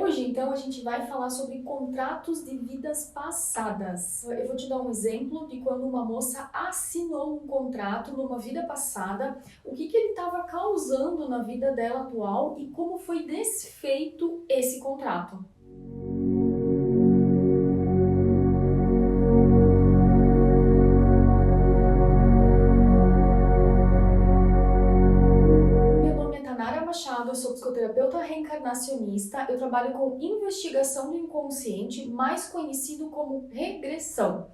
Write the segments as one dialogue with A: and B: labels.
A: Hoje, então, a gente vai falar sobre contratos de vidas passadas. Eu vou te dar um exemplo de quando uma moça assinou um contrato numa vida passada, o que ele estava causando na vida dela atual e como foi desfeito esse contrato. Eu sou psicoterapeuta reencarnacionista, eu trabalho com investigação do inconsciente, mais conhecido como regressão.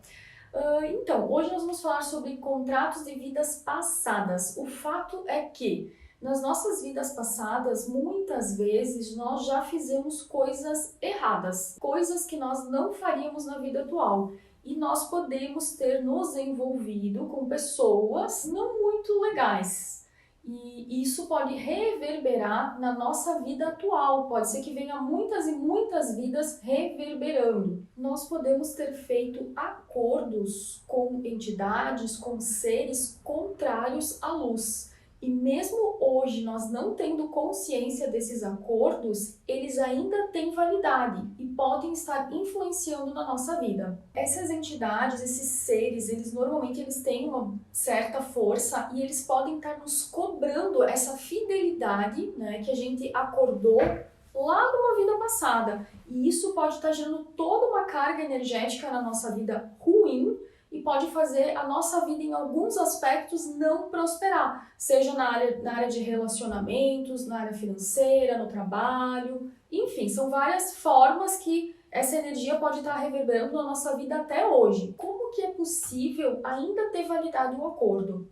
A: Então, hoje nós vamos falar sobre contratos de vidas passadas. O fato é que, nas nossas vidas passadas, muitas vezes nós já fizemos coisas erradas, coisas que nós não faríamos na vida atual. E nós podemos ter nos envolvido com pessoas não muito legais. E isso pode reverberar na nossa vida atual. Pode ser que venha muitas e muitas vidas reverberando. Nós podemos ter feito acordos com entidades, com seres contrários à luz. E mesmo hoje, nós não tendo consciência desses acordos, eles ainda têm validade e podem estar influenciando na nossa vida. Essas entidades, esses seres, eles normalmente têm uma certa força e eles podem estar nos cobrando essa fidelidade, né, que a gente acordou lá numa vida passada. E isso pode estar gerando toda uma carga energética na nossa vida ruim, e pode fazer a nossa vida, em alguns aspectos, não prosperar. Seja na área de relacionamentos, na área financeira, no trabalho. Enfim, são várias formas que essa energia pode estar reverberando na nossa vida até hoje. Como que é possível ainda ter validade um acordo?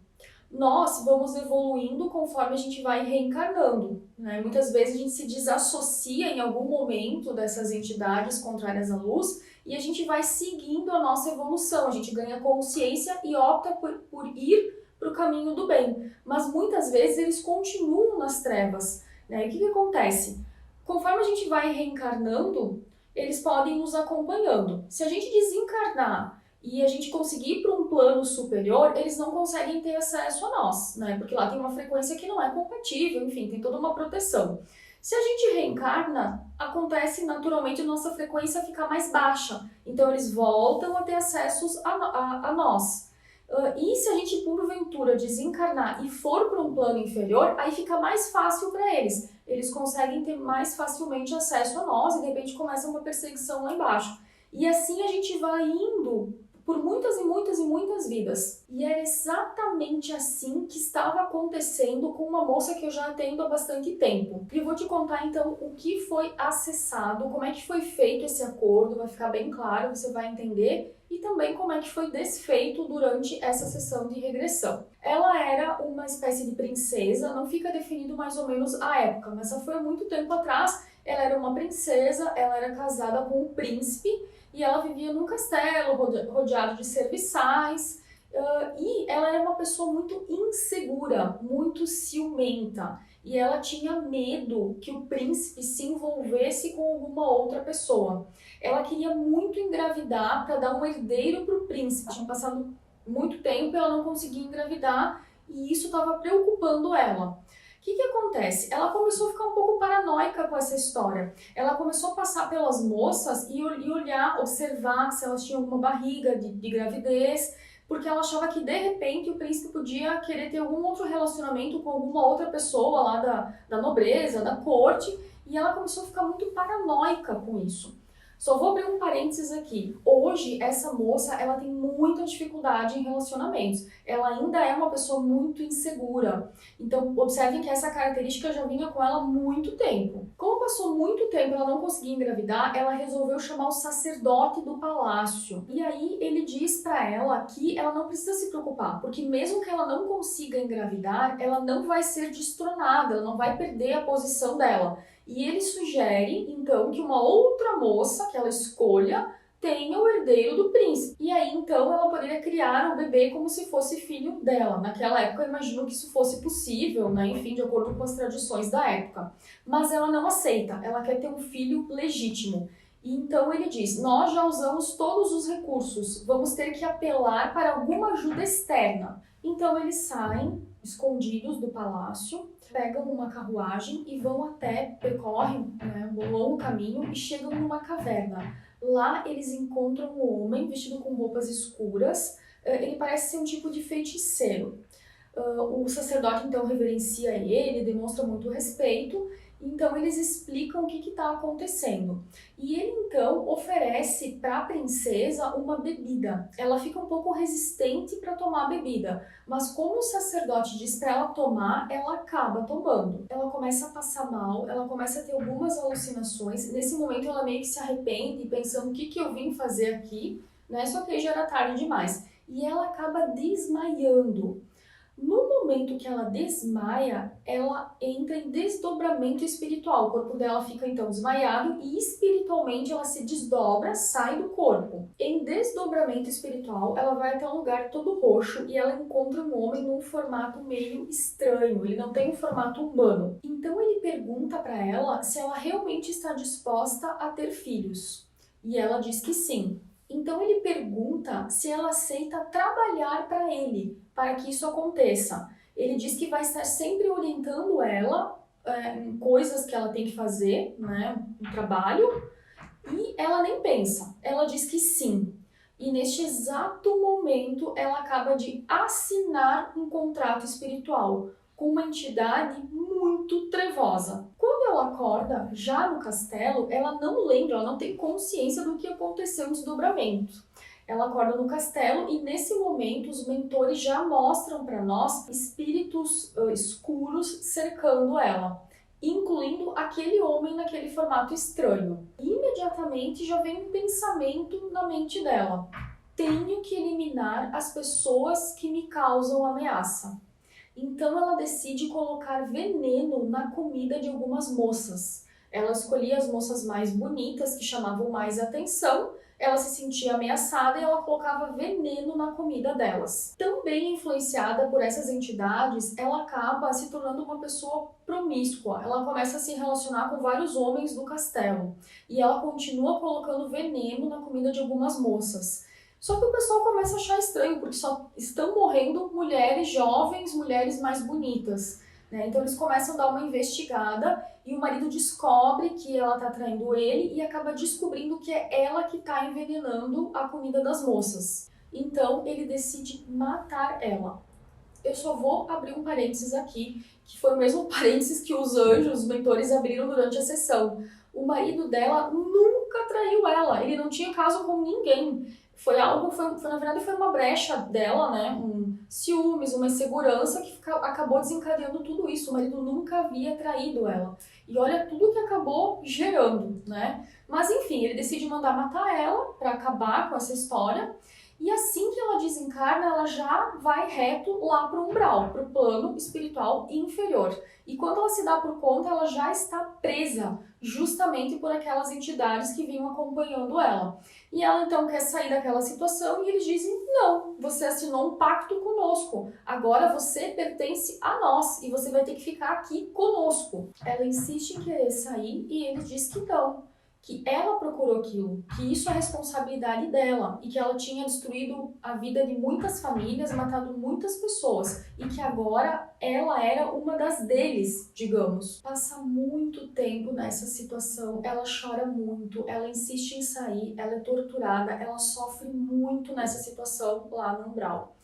A: Nós vamos evoluindo conforme a gente vai reencarnando, né? Muitas vezes a gente se desassocia em algum momento dessas entidades contrárias à luz e a gente vai seguindo a nossa evolução, a gente ganha consciência e opta por ir para o caminho do bem. Mas muitas vezes eles continuam nas trevas, né? E o que acontece? Conforme a gente vai reencarnando, eles podem nos acompanhando. Se a gente desencarnar e a gente conseguir ir para um plano superior, eles não conseguem ter acesso a nós, né? Porque lá tem uma frequência que não é compatível, enfim, tem toda uma proteção. Se a gente reencarna, acontece naturalmente a nossa frequência ficar mais baixa, então eles voltam a ter acessos a nós. E se a gente porventura desencarnar e for para um plano inferior, aí fica mais fácil para eles. Eles conseguem ter mais facilmente acesso a nós e de repente começa uma perseguição lá embaixo. E assim a gente vai indo por muitas e muitas e muitas vidas. E é exatamente assim que estava acontecendo com uma moça que eu já atendo há bastante tempo. E eu vou te contar então o que foi acessado, como é que foi feito esse acordo, vai ficar bem claro, você vai entender, e também como é que foi desfeito durante essa sessão de regressão. Ela era uma espécie de princesa, não fica definido mais ou menos a época, mas já foi há muito tempo atrás. Ela era uma princesa, ela era casada com um príncipe, e ela vivia num castelo rodeado de serviçais, e ela era uma pessoa muito insegura, muito ciumenta, e ela tinha medo que o príncipe se envolvesse com alguma outra pessoa. Ela queria muito engravidar para dar um herdeiro para o príncipe. Tinha passado muito tempo e ela não conseguia engravidar, e isso estava preocupando ela. O que acontece? Ela começou a ficar um pouco paranoica com essa história. Ela começou a passar pelas moças e olhar, observar se elas tinham alguma barriga de gravidez, porque ela achava que de repente o príncipe podia querer ter algum outro relacionamento com alguma outra pessoa lá da nobreza, da corte, e ela começou a ficar muito paranoica com isso. Só vou abrir um parênteses aqui. Hoje, essa moça, ela tem muita dificuldade em relacionamentos. Ela ainda é uma pessoa muito insegura. Então, observem que essa característica já vinha com ela há muito tempo. Como passou muito tempo e ela não conseguia engravidar, ela resolveu chamar o sacerdote do palácio. E aí, ele diz pra ela que ela não precisa se preocupar, porque mesmo que ela não consiga engravidar, ela não vai ser destronada, ela não vai perder a posição dela. E ele sugere, então, que uma outra moça que ela escolha tenha o herdeiro do príncipe. E aí, então, ela poderia criar o bebê como se fosse filho dela. Naquela época, eu imagino que isso fosse possível, né? Enfim, de acordo com as tradições da época. Mas ela não aceita, ela quer ter um filho legítimo. E então ele diz, nós já usamos todos os recursos, vamos ter que apelar para alguma ajuda externa. Então eles saem escondidos do palácio, pegam uma carruagem e vão percorrem, né, um longo caminho e chegam numa caverna. Lá eles encontram um homem vestido com roupas escuras, ele parece ser um tipo de feiticeiro. O sacerdote então reverencia ele, demonstra muito respeito, então eles explicam o que está acontecendo. E ele então oferece para a princesa uma bebida. Ela fica um pouco resistente para tomar a bebida, mas como o sacerdote diz para ela tomar, ela acaba tomando. Ela começa a passar mal, ela começa a ter algumas alucinações. Nesse momento ela meio que se arrepende, pensando o que eu vim fazer aqui, né? Só que aí já era tarde demais. E ela acaba desmaiando. No momento que ela desmaia, ela entra em desdobramento espiritual. O corpo dela fica então desmaiado e espiritualmente ela se desdobra, sai do corpo. Em desdobramento espiritual, ela vai até um lugar todo roxo e ela encontra um homem num formato meio estranho. Ele não tem um formato humano. Então ele pergunta para ela se ela realmente está disposta a ter filhos. E ela diz que sim. Então ele pergunta se ela aceita trabalhar para ele, para que isso aconteça. Ele diz que vai estar sempre orientando ela em coisas que ela tem que fazer, né, um trabalho, e ela nem pensa. Ela diz que sim. E neste exato momento ela acaba de assinar um contrato espiritual com uma entidade muito trevosa. Quando ela acorda, já no castelo, ela não lembra, ela não tem consciência do que aconteceu no desdobramento. Ela acorda no castelo e nesse momento os mentores já mostram para nós espíritos escuros cercando ela, incluindo aquele homem naquele formato estranho. Imediatamente já vem um pensamento na mente dela: tenho que eliminar as pessoas que me causam ameaça. Então ela decide colocar veneno na comida de algumas moças. Ela escolhia as moças mais bonitas, que chamavam mais atenção, ela se sentia ameaçada e ela colocava veneno na comida delas. Também influenciada por essas entidades, ela acaba se tornando uma pessoa promíscua. Ela começa a se relacionar com vários homens do castelo e ela continua colocando veneno na comida de algumas moças. Só que o pessoal começa a achar estranho, porque só estão morrendo mulheres jovens, mulheres mais bonitas, né? Então eles começam a dar uma investigada e o marido descobre que ela está traindo ele e acaba descobrindo que é ela que está envenenando a comida das moças. Então ele decide matar ela. Eu só vou abrir um parênteses aqui, que foi o mesmo parênteses que os anjos, os mentores, abriram durante a sessão. O marido dela nunca traiu ela, ele não tinha caso com ninguém. Na verdade foi uma brecha dela, né? Um ciúmes, uma insegurança que acabou desencadeando tudo isso. O marido nunca havia traído ela. E olha tudo que acabou gerando, né? Mas enfim, ele decide mandar matar ela para acabar com essa história. E assim que ela desencarna, ela já vai reto lá para o umbral, para o plano espiritual inferior. E quando ela se dá por conta, ela já está presa, justamente por aquelas entidades que vinham acompanhando ela. E ela então quer sair daquela situação e eles dizem: não, você assinou um pacto conosco, agora você pertence a nós e você vai ter que ficar aqui conosco. Ela insiste em querer sair e ele diz que não, que ela procurou aquilo, que isso é responsabilidade dela e que ela tinha destruído a vida de muitas famílias, matado muitas pessoas e que agora ela era uma das deles, digamos. Passa muito tempo nessa situação, ela chora muito, ela insiste em sair, ela é torturada, ela sofre muito nessa situação lá no umbral.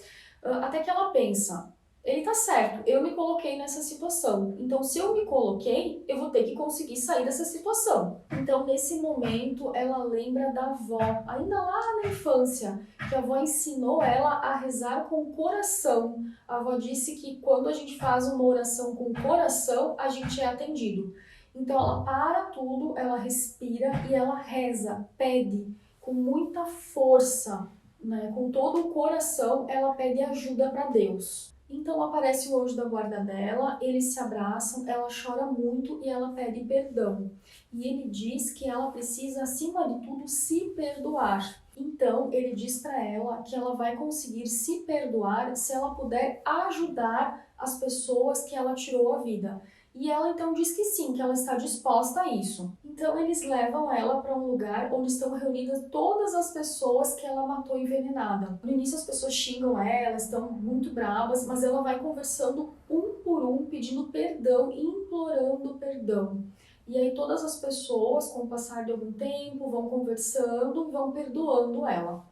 A: Até que ela pensa: ele tá certo, eu me coloquei nessa situação. Então, se eu me coloquei, eu vou ter que conseguir sair dessa situação. Então, nesse momento, ela lembra da avó, ainda lá na infância, que a avó ensinou ela a rezar com o coração. A avó disse que quando a gente faz uma oração com o coração, a gente é atendido. Então, ela para tudo, ela respira e ela reza, pede com muita força, né? Com todo o coração, ela pede ajuda para Deus. Então aparece o anjo da guarda dela, eles se abraçam, ela chora muito e ela pede perdão. E ele diz que ela precisa, acima de tudo, se perdoar. Então ele diz para ela que ela vai conseguir se perdoar se ela puder ajudar as pessoas que ela tirou a vida. E ela então diz que sim, que ela está disposta a isso. Então eles levam ela para um lugar onde estão reunidas todas as pessoas que ela matou envenenada. No início as pessoas xingam ela, estão muito bravas, mas ela vai conversando um por um, pedindo perdão e implorando perdão. E aí todas as pessoas, com o passar de algum tempo, vão conversando, vão perdoando ela.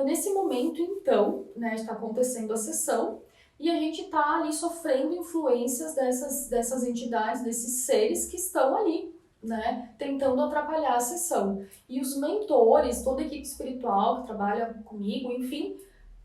A: Nesse momento, então, né, está acontecendo a sessão e a gente está ali sofrendo influências dessas entidades, desses seres que estão ali, né, tentando atrapalhar a sessão. E os mentores, toda a equipe espiritual que trabalha comigo, enfim,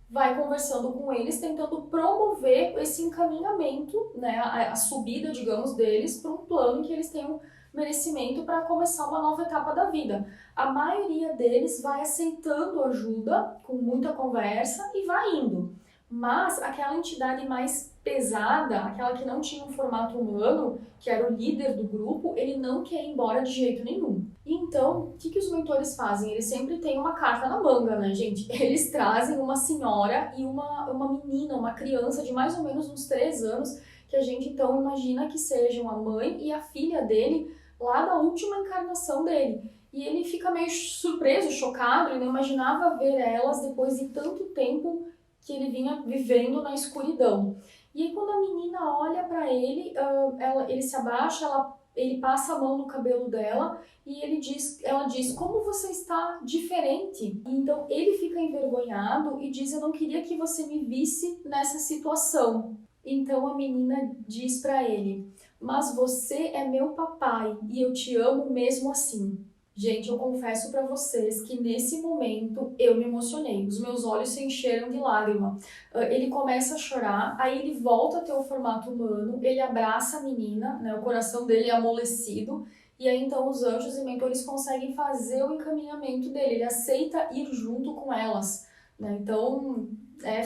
A: vai conversando com eles, tentando promover esse encaminhamento, né, a subida, digamos, deles para um plano que eles tenham merecimento para começar uma nova etapa da vida. A maioria deles vai aceitando ajuda, com muita conversa, e vai indo. Mas aquela entidade mais pesada, aquela que não tinha um formato humano, que era o líder do grupo, ele não quer ir embora de jeito nenhum. Então, o que os mentores fazem? Eles sempre têm uma carta na manga, né, gente? Eles trazem uma senhora e uma menina, uma criança de mais ou menos uns 3 anos, que a gente então imagina que sejam a mãe e a filha dele, lá da última encarnação dele. E ele fica meio surpreso, chocado, ele não imaginava ver elas depois de tanto tempo que ele vinha vivendo na escuridão. E aí quando a menina olha para ele, ele se abaixa, ele passa a mão no cabelo dela e ela diz, como você está diferente. Então ele fica envergonhado e diz, eu não queria que você me visse nessa situação. Então a menina diz para ele, mas você é meu papai e eu te amo mesmo assim. Gente, eu confesso para vocês que nesse momento eu me emocionei, os meus olhos se encheram de lágrima. Ele começa a chorar, aí ele volta a ter o formato humano, ele abraça a menina, né, o coração dele é amolecido, e aí então os anjos e mentores conseguem fazer o encaminhamento dele, ele aceita ir junto com elas, né? Então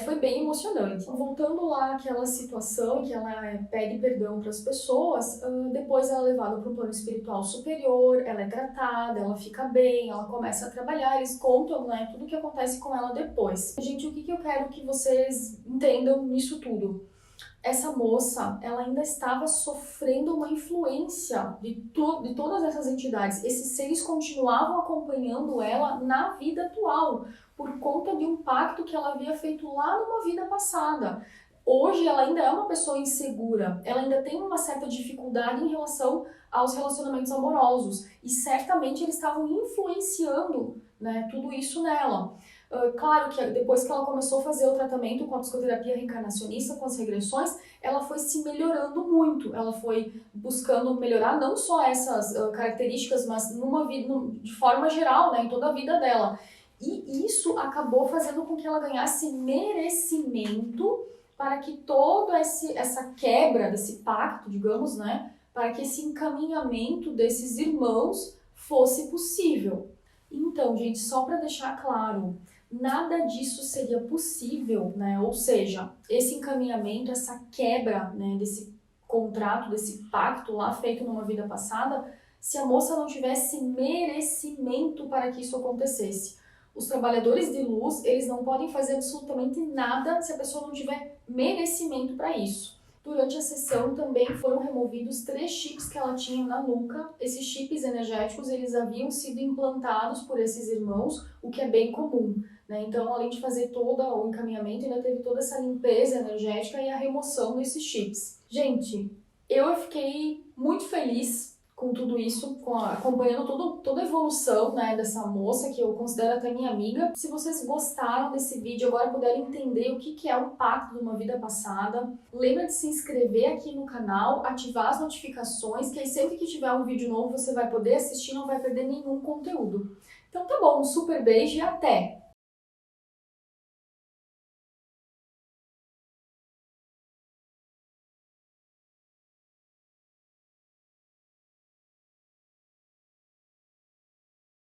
A: foi bem emocionante. Voltando lá àquela situação que ela pede perdão para as pessoas, depois ela é levada para um plano espiritual superior, ela é tratada, ela fica bem, ela começa a trabalhar, eles contam, né, tudo o que acontece com ela depois. Gente, o que eu quero que vocês entendam nisso tudo? Essa moça, ela ainda estava sofrendo uma influência de todas essas entidades. Esses seres continuavam acompanhando ela na vida atual, por conta de um pacto que ela havia feito lá numa vida passada. Hoje ela ainda é uma pessoa insegura, ela ainda tem uma certa dificuldade em relação aos relacionamentos amorosos, e certamente eles estavam influenciando, né, tudo isso nela. Claro que depois que ela começou a fazer o tratamento com a psicoterapia reencarnacionista, com as regressões, ela foi se melhorando muito. Ela foi buscando melhorar não só essas características, mas de forma geral, né, em toda a vida dela. E isso acabou fazendo com que ela ganhasse merecimento para que toda essa quebra desse pacto, digamos, né, para que esse encaminhamento desses irmãos fosse possível. Então, gente, só para deixar claro, nada disso seria possível, né? Ou seja, esse encaminhamento, essa quebra, né, desse contrato, desse pacto lá feito numa vida passada, se a moça não tivesse merecimento para que isso acontecesse. Os trabalhadores de luz, eles não podem fazer absolutamente nada se a pessoa não tiver merecimento para isso. Durante a sessão também foram removidos 3 chips que ela tinha na nuca. Esses chips energéticos, eles haviam sido implantados por esses irmãos, o que é bem comum, né? Então, além de fazer todo o encaminhamento, ainda teve toda essa limpeza energética e a remoção desses chips. Gente, eu fiquei muito feliz com tudo isso, acompanhando toda a evolução, né, dessa moça, que eu considero até minha amiga. Se vocês gostaram desse vídeo, agora puderem entender o que é o pacto de uma vida passada, lembra de se inscrever aqui no canal, ativar as notificações, que aí sempre que tiver um vídeo novo você vai poder assistir, não vai perder nenhum conteúdo. Então tá bom, um super beijo e até!